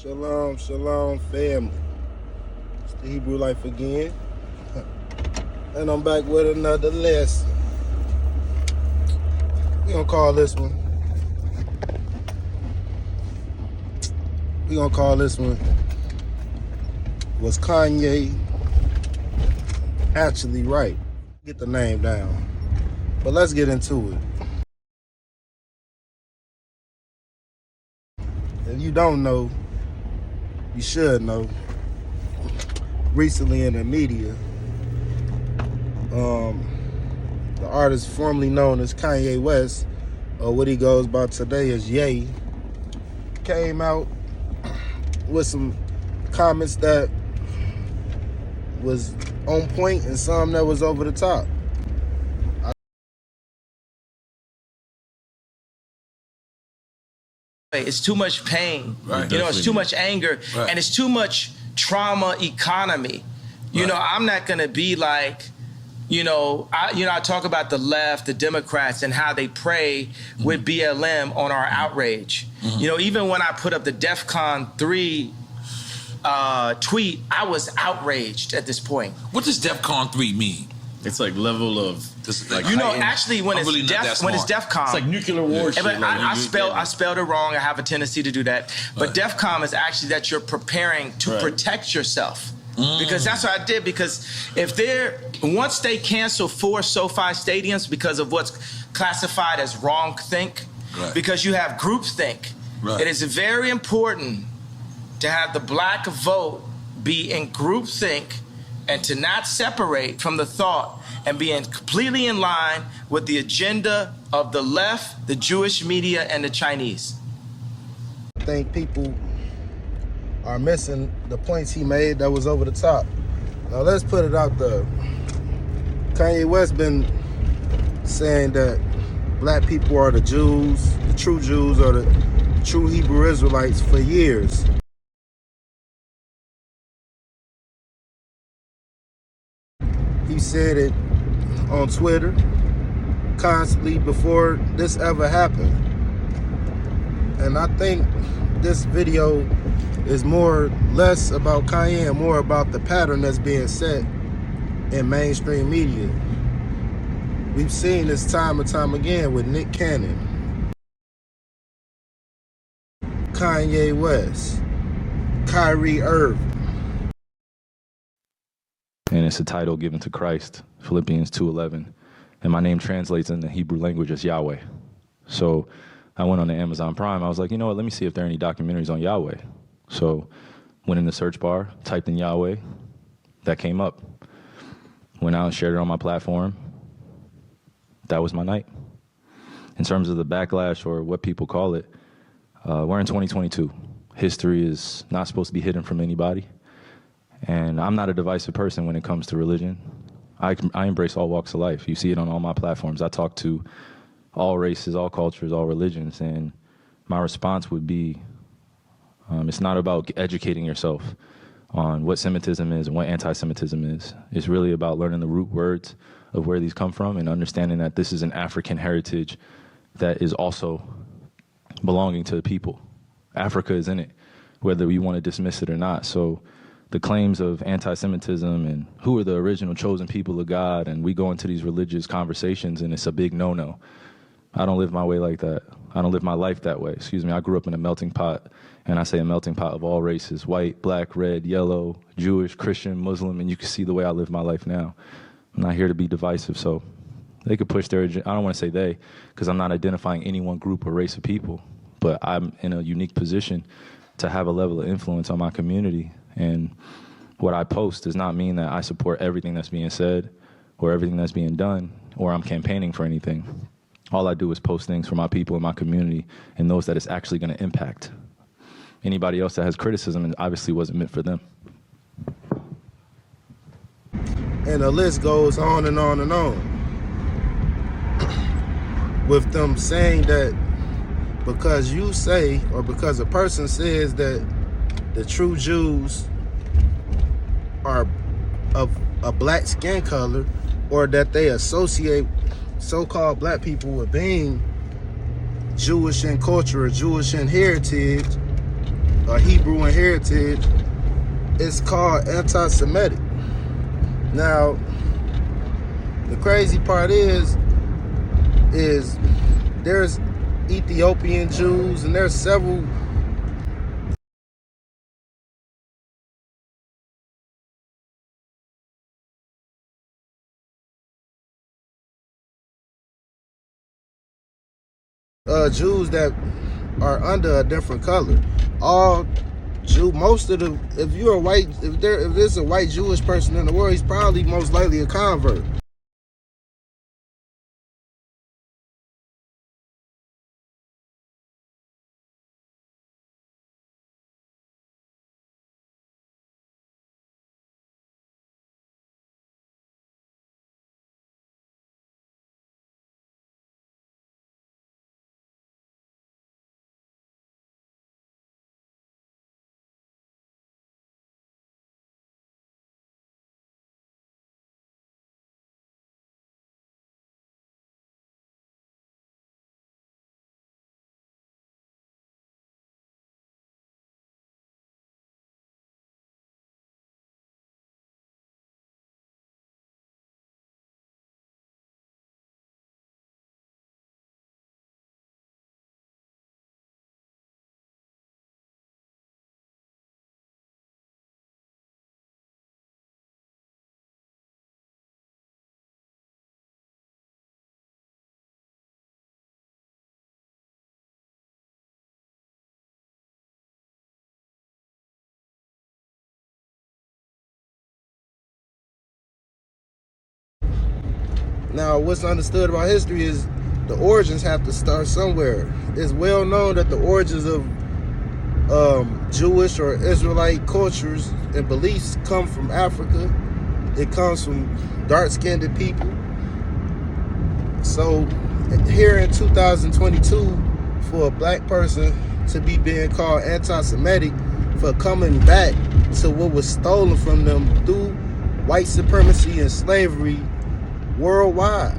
Shalom, shalom, family. It's the Hebrew Life again. And I'm back with another lesson. We're gonna call this one. Was Kanye actually right? Get the name down. But let's get into it. If you don't know, you should know. Recently in the media, the artist formerly known as Kanye West, or what he goes by today as Ye, came out with some comments that was on point and some that was over the top. It's too much pain, right, it's too much anger, right, and it's too much trauma economy. You know, I'm not gonna be like, I talk about the left, the Democrats, and how they prey with BLM on our outrage. Even when I put up the DEFCON 3 tweet, I was outraged at this point. What does DEFCON 3 mean? It's like level of actually when it's DEFCON, it's like nuclear war. But I spelled it wrong. I have a tendency to do that. But DEFCON is actually that you're preparing to protect yourself. Because that's what I did. Because once they cancel 4 SoFi stadiums because of what's classified as wrong-think, because you have groupthink, it is very important to have the black vote be in groupthink and to not separate from the thought and be completely in line with the agenda of the left, the Jewish media, and the Chinese. I think people are missing the points he made that was over the top. Now let's put it out there. Kanye West been saying that black people are the Jews, the true Jews, or the true Hebrew Israelites for years. He said it on Twitter constantly before this ever happened. And I think this video is less about Kanye and more about the pattern that's being set in mainstream media. We've seen this time and time again with Nick Cannon, Kanye West, Kyrie Irving. And it's a title given to Christ, Philippians 2:11. And my name translates in the Hebrew language as Yahweh. So I went on the Amazon Prime. I was like, you know what, let me see if there are any documentaries on Yahweh. So went in the search bar, typed in Yahweh, that came up. Went out and shared it on my platform. That was my night. In terms of the backlash or what people call it, we're in 2022. History is not supposed to be hidden from anybody. And I'm not a divisive person when it comes to religion. I embrace all walks of life. You see it on all my platforms. I talk to all races, all cultures, all religions. And my response would be, it's not about educating yourself on what Semitism is and what anti-Semitism is. It's really about learning the root words of where these come from and understanding that this is an African heritage that is also belonging to the people. Africa is in it, whether we want to dismiss it or not. So the claims of anti-Semitism and who are the original chosen people of God, and we go into these religious conversations and it's a big no-no. I don't live my way like that. I don't live my life that way. Excuse me, I grew up in a melting pot, and I say a melting pot of all races, white, black, red, yellow, Jewish, Christian, Muslim, and you can see the way I live my life now. I'm not here to be divisive, so they could push their agenda. I don't want to say they, because I'm not identifying any one group or race of people, but I'm in a unique position to have a level of influence on my community. And what I post does not mean that I support everything that's being said or everything that's being done, or I'm campaigning for anything. All I do is post things for my people in my community and those that it's actually going to impact. Anybody else that has criticism, it obviously wasn't meant for them. And the list goes on and on and on. With them saying that because you say, or because a person says that the true Jews are of a black skin color, or that they associate so-called black people with being Jewish in culture or Jewish in heritage, a Hebrew in heritage, it's called anti-Semitic. Now, the crazy part is there's Ethiopian Jews and there's several Jews that are under a different color. All most of the, if you're a white, if there's a white Jewish person in the world, he's probably most likely a convert. Now, what's understood about history is the origins have to start somewhere. It's well known that the origins of Jewish or Israelite cultures and beliefs come from Africa. It comes from dark-skinned people. So here in 2022, for a black person to be being called anti-Semitic for coming back to what was stolen from them through white supremacy and slavery worldwide.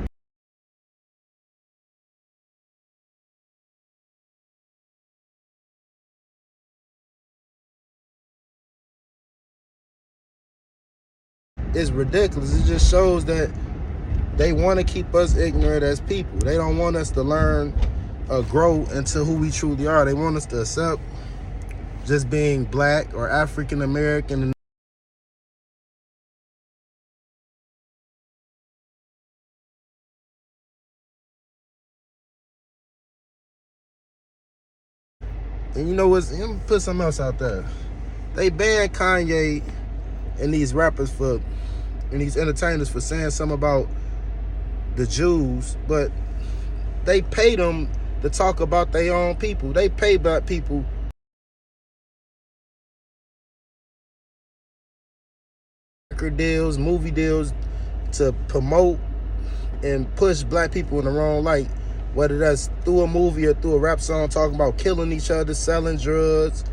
It's ridiculous. It just shows that they want to keep us ignorant as people. They don't want us to learn or grow into who we truly are. They want us to accept just being black or African American. And you know what's, let me put something else out there. They banned Kanye and these rappers and these entertainers for saying something about the Jews, but they pay them to talk about their own people. They pay black people record deals, movie deals to promote and push black people in the wrong light, whether that's through a movie or through a rap song talking about killing each other, selling drugs,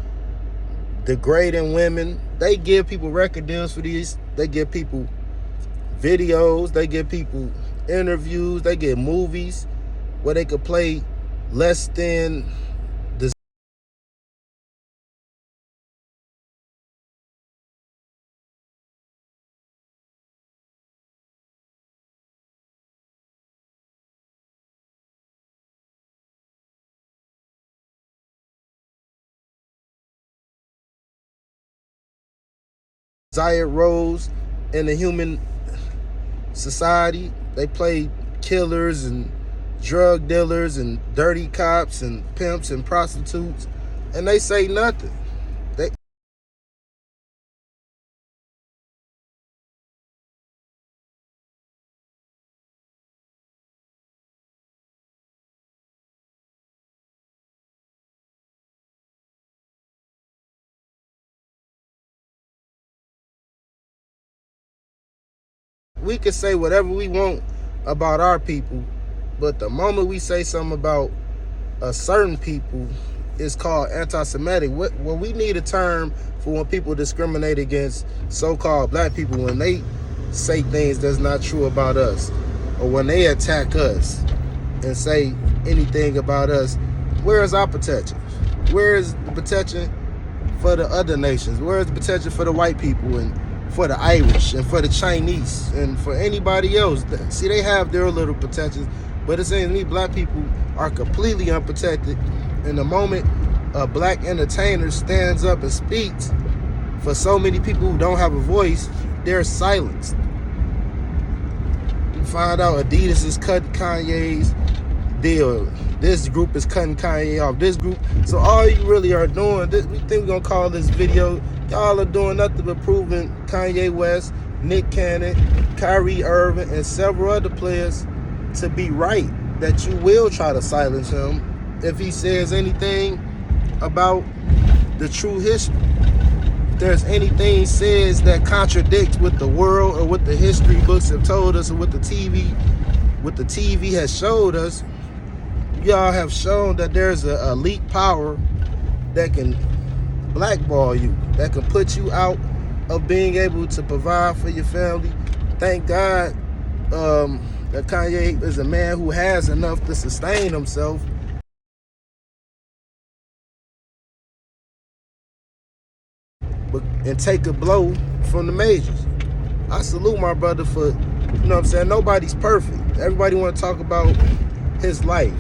degrading women. They give people record deals for these. They give people videos. They give people interviews. They get movies where they could play less than desired roles in the human society. They play killers and drug dealers and dirty cops and pimps and prostitutes, and they say nothing. We could say whatever we want about our people, but the moment we say something about a certain people, it's called anti-Semitic. Well, we need a term for when people discriminate against so-called black people, when they say things that's not true about us, or when they attack us and say anything about us. Where is our protection? Where is the protection for the other nations? Where is the potential for the white people and for the Irish and for the Chinese and for anybody else? See, they have their little potentials, but it seems to me black people are completely unprotected. And the moment a black entertainer stands up and speaks, for so many people who don't have a voice, they're silenced. You find out Adidas is cutting Kanye's deal. This group is cutting Kanye off. This group. So all you really are doing, we think we're going to call this video, y'all are doing nothing but proving Kanye West, Nick Cannon, Kyrie Irving, and several other players to be right. That you will try to silence him if he says anything about the true history. If there's anything he says that contradicts what the world or what the history books have told us or what the TV has showed us, y'all have shown that there's an elite power that can blackball you, that can put you out of being able to provide for your family. Thank God that Kanye is a man who has enough to sustain himself. And take a blow from the majors. I salute my brother for, you know what I'm saying? Nobody's perfect. Everybody want to talk about his life.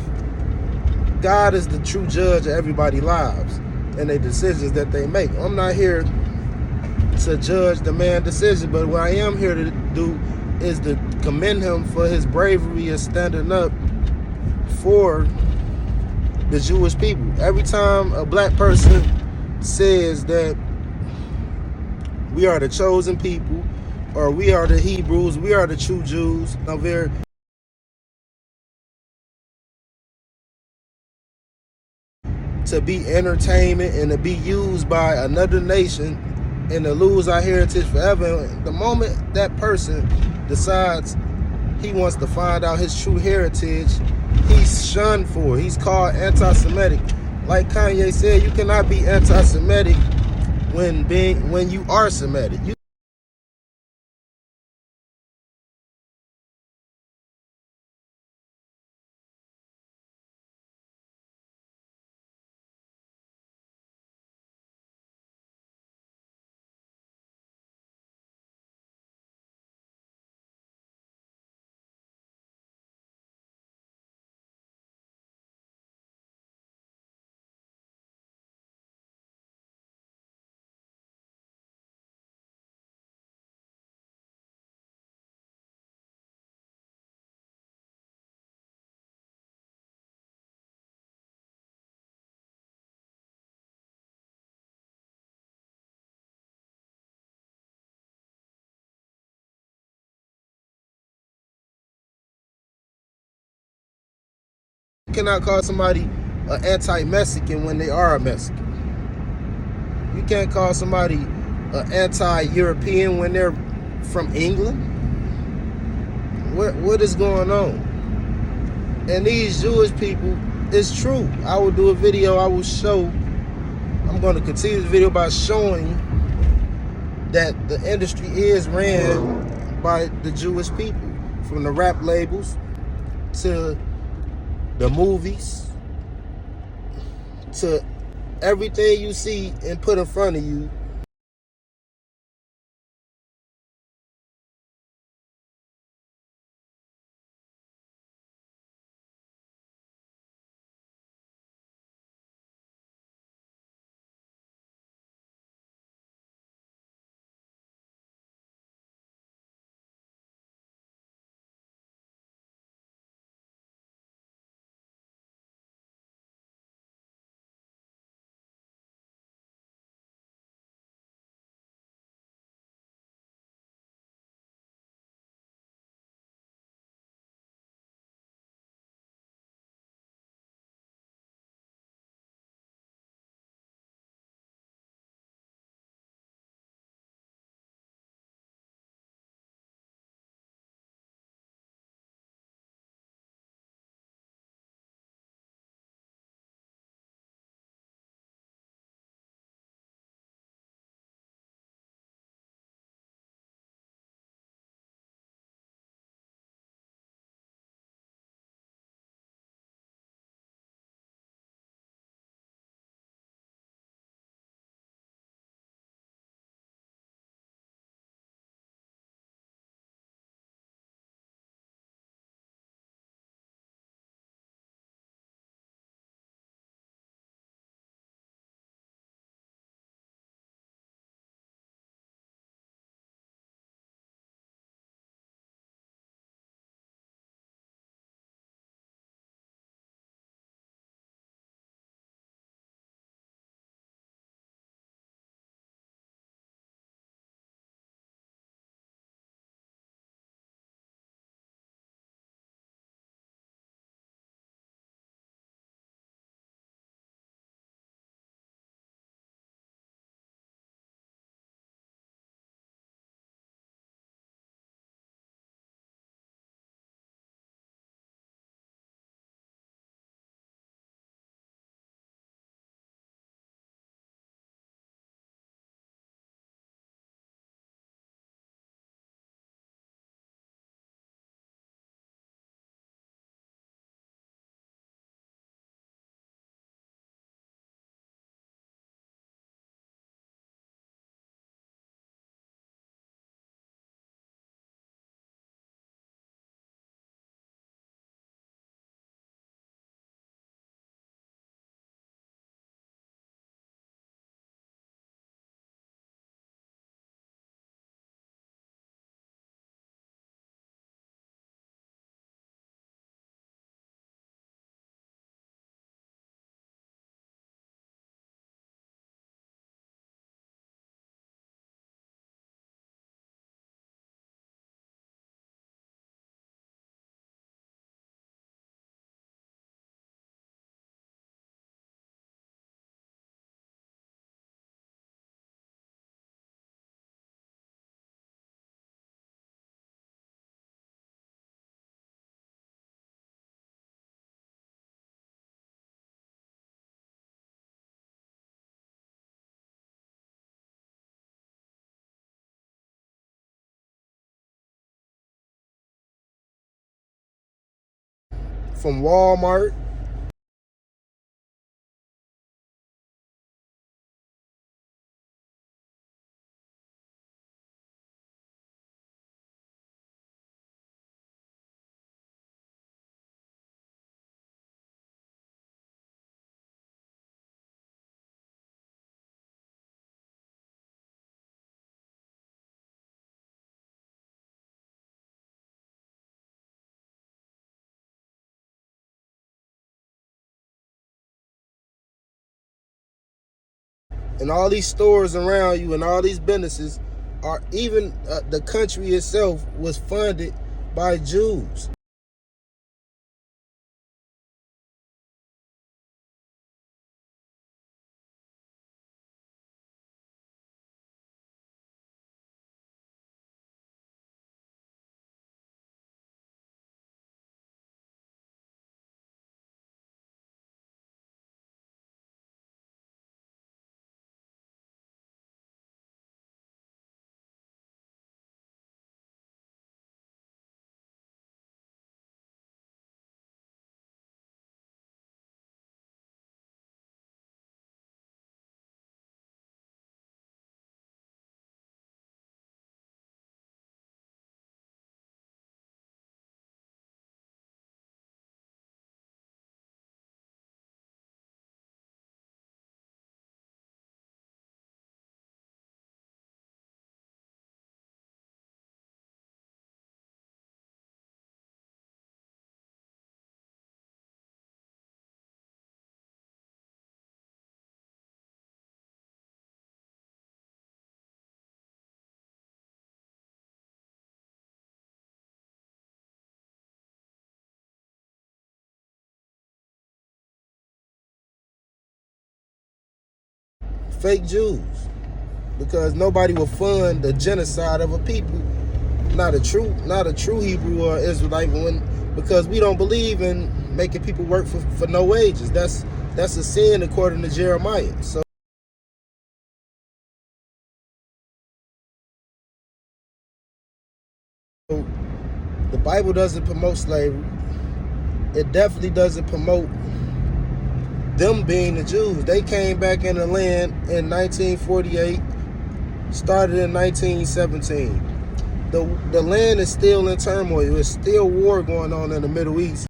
God is the true judge of everybody's lives and the decisions that they make. I'm not here to judge the man's decision, but what I am here to do is to commend him for his bravery and standing up for the Jewish people. Every time a black person says that we are the chosen people, or we are the Hebrews, we are the true Jews, I'm very to be entertainment and to be used by another nation and to lose our heritage forever. The moment that person decides he wants to find out his true heritage, he's shunned for it. He's called anti-Semitic. Like Kanye said, you cannot be anti-Semitic when you are Semitic. You cannot call somebody an anti-Mexican when they are a Mexican. You can't call somebody an anti-European when they're from England. What is going on? And these Jewish people, it's true. I will do a video, I'm going to continue the video by showing that the industry is ran by the Jewish people. From the rap labels to the movies to everything you see and put in front of you from Walmart. And all these stores around you and all these businesses are even the country itself was funded by Jews. Fake Jews. Because nobody will fund the genocide of a people. Not a true Hebrew or Israelite one, because we don't believe in making people work for no wages. That's a sin according to Jeremiah. So the Bible doesn't promote slavery. It definitely doesn't promote them being the Jews. They came back in the land in 1948, started in 1917. The land is still in turmoil. There's still war going on in the Middle East.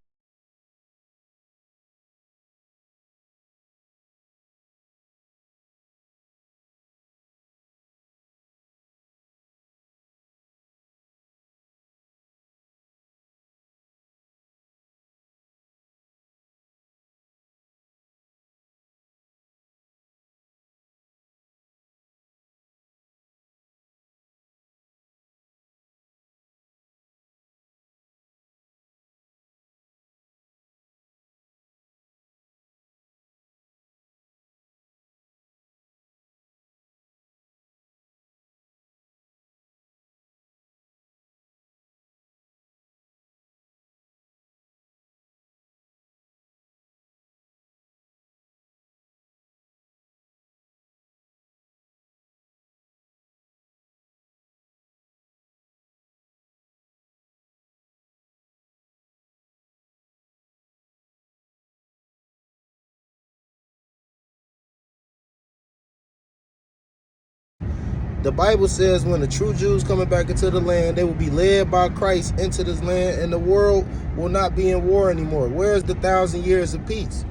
The Bible says when the true Jews coming back into the land, they will be led by Christ into this land, and the world will not be in war anymore. Where's the 1,000 years of peace?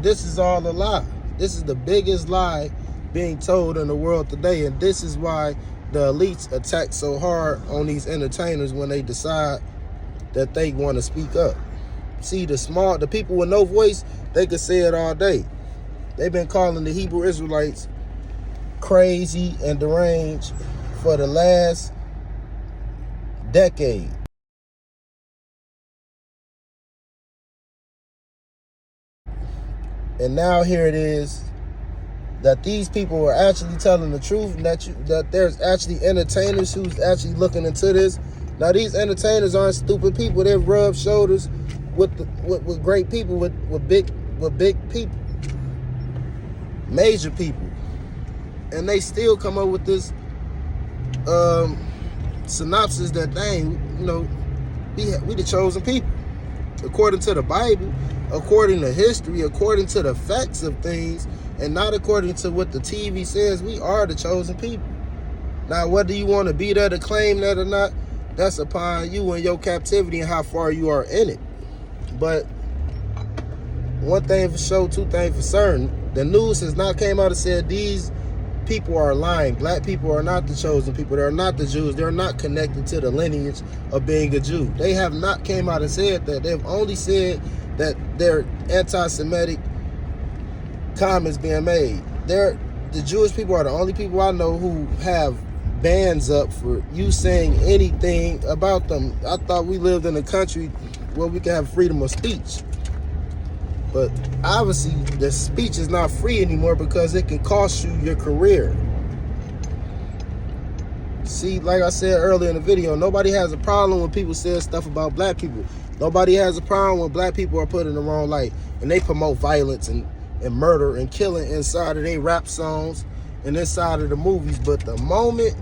This is all a lie. This is the biggest lie being told in the world today, and this is why the elites attack so hard on these entertainers when they decide that they want to speak up. See, the people with no voice, they could say it all day. They've been calling the Hebrew Israelites crazy and deranged for the last decade. And now here it is that these people are actually telling the truth, and that there's actually entertainers who's actually looking into this. Now these entertainers aren't stupid people. They rub shoulders with great people, with big people. major people, and they still come up with this synopsis that dang, you know, we the chosen people. According to the Bible, according to history, according to the facts of things, and not according to what the TV says, we are the chosen people. Now, whether you want to be there to claim that or not, that's upon you and your captivity and how far you are in it. But one thing for sure, two things for certain, the news has not came out and said these people are lying. Black people are not the chosen people. They're not the Jews. They're not connected to the lineage of being a Jew. They have not came out and said that. They've only said that they're anti-Semitic comments being made. The Jewish people are the only people I know who have bans up for you saying anything about them. I thought we lived in a country where we can have freedom of speech. But obviously, the speech is not free anymore because it can cost you your career. See, like I said earlier in the video, nobody has a problem when people say stuff about black people. Nobody has a problem when black people are put in the wrong light and they promote violence and murder and killing inside of their rap songs and inside of the movies. But the moment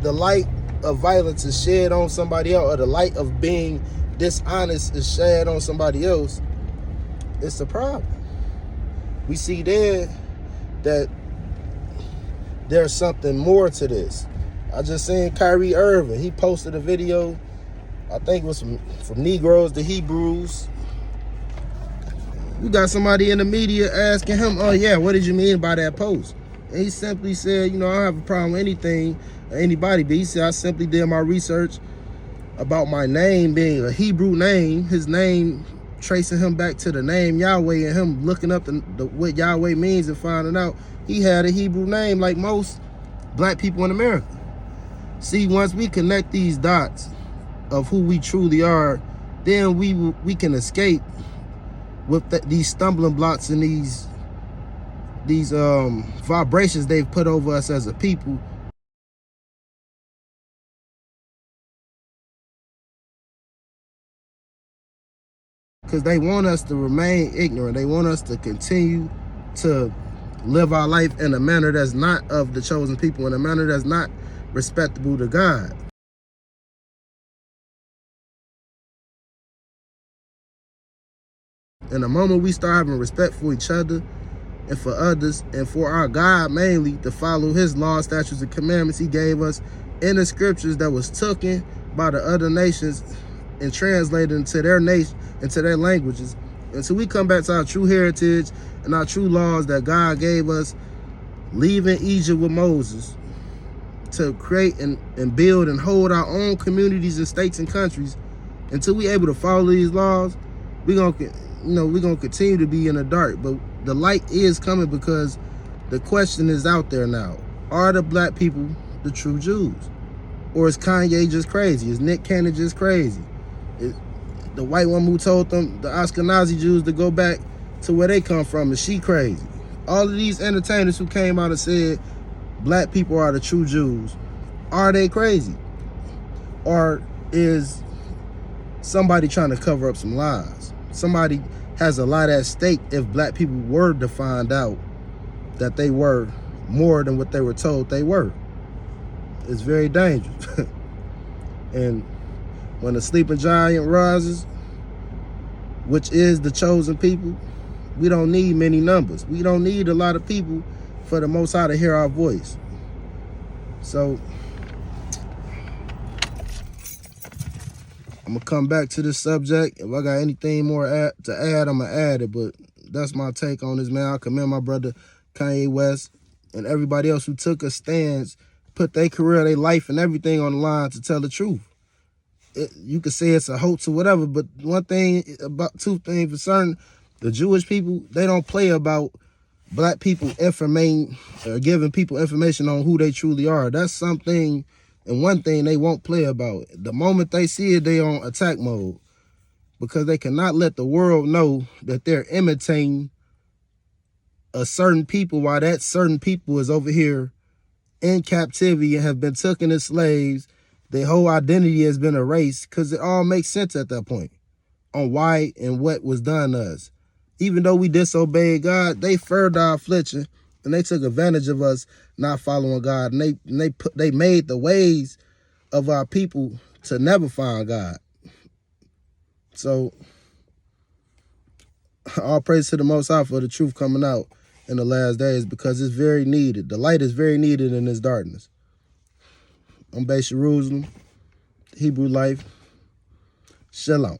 the light of violence is shed on somebody else, or the light of being dishonest is shed on somebody else, it's a problem. We see there that there's something more to this. I just seen Kyrie Irving. He posted a video, I think it was from Negroes to Hebrews. You got somebody in the media asking him, oh yeah, what did you mean by that post? And he simply said, you know, I don't have a problem with anything or anybody, but he said, I simply did my research about my name being a Hebrew name, his name tracing him back to the name Yahweh, and him looking up what Yahweh means and finding out he had a Hebrew name like most black people in America. See, once we connect these dots of who we truly are, then we can escape with these stumbling blocks and these vibrations they've put over us as a people. Because they want us to remain ignorant. They want us to continue to live our life in a manner that's not of the chosen people, in a manner that's not respectable to God. In the moment we start having respect for each other and for others and for our God mainly, to follow his laws, statutes, and commandments he gave us in the scriptures that was taken by the other nations and translated into their nation, into their languages. And so we come back to our true heritage and our true laws that God gave us, leaving Egypt with Moses to create and build and hold our own communities and states and countries. Until we able to follow these laws, we're gonna continue to be in the dark. But the light is coming, because the question is out there now. Are the black people the true Jews? Or is Kanye just crazy? Is Nick Cannon just crazy? The white woman who told them, the Ashkenazi Jews, to go back to where they come from, is she crazy? All of these entertainers who came out and said black people are the true Jews, are they crazy? Or is somebody trying to cover up some lies? Somebody has a lot at stake if black people were to find out that they were more than what they were told they were. It's very dangerous. And when the sleeping giant rises, which is the chosen people, we don't need many numbers. We don't need a lot of people for the Most High to hear our voice. So I'm gonna come back to this subject. If I got anything more to add, I'm gonna add it. But that's my take on this, man. I commend my brother Kanye West and everybody else who took a stance, put their career, their life, and everything on the line to tell the truth. You could say it's a hoax or whatever, but two things for certain: the Jewish people, they don't play about black people giving people information on who they truly are. That's something and one thing they won't play about. The moment they see it, they on attack mode, because they cannot let the world know that they're imitating a certain people while that certain people is over here in captivity and have been taken as slaves. Their whole identity has been erased, because it all makes sense at that point on why and what was done to us. even though we disobeyed God, they furthered our affliction, and they took advantage of us not following God, and they made the ways of our people to never find God. So all praise to the Most High for the truth coming out in the last days, because it's very needed. The light is very needed in this darkness. I'm Bay Jerusalem, Hebrew Life. Shalom.